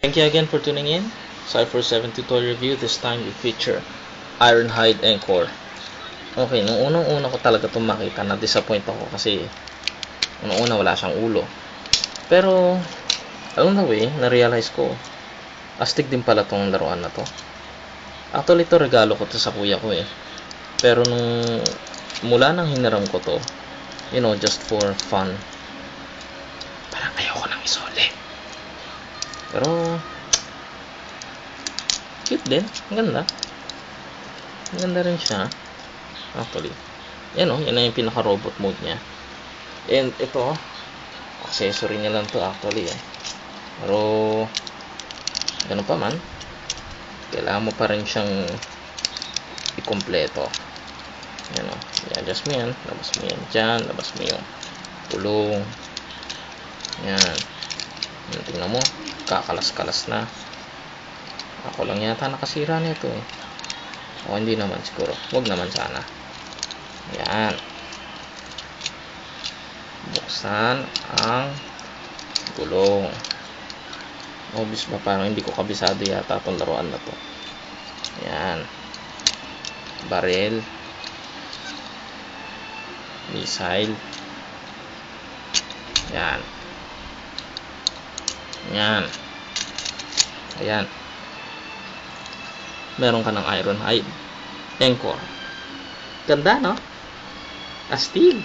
Thank you again for tuning in. Cypher 7 tutorial review. This time we feature Ironhide Encore. Okay, nung unang-una ko talaga itong makita, na-disappoint ako kasi unang-una wala siyang ulo. Pero along the way, na-realize ko astig din pala tong laruan na to. Actually, ito regalo ko to sa kuya ko eh. Pero nung mula nang hiniram ko to, just for fun, parang ayoko nang isole. Pero cute din, ang ganda. Ang ganda rin siya. Actually, yan na yung pinaka-robot mode niya. And ito, accessory niya lang to actually eh. Pero ganun pa man, kailangan mo pa rin siyang ikumpleto. Yan i-adjust mo yan, labas mo yan dyan, labas mo yung tulong. Yan, tingnan mo, kakalas-kalas na. Ako lang yata nakasira nito eh. O hindi naman siguro, wag naman sana. Yan, buksan ang gulong. Obvious ba, parang hindi ko kabisado yata itong laruan na to. Yan, barrel, missile. Yan, ayan, meron ka ng Ironhide Encore. Ganda no? Astig.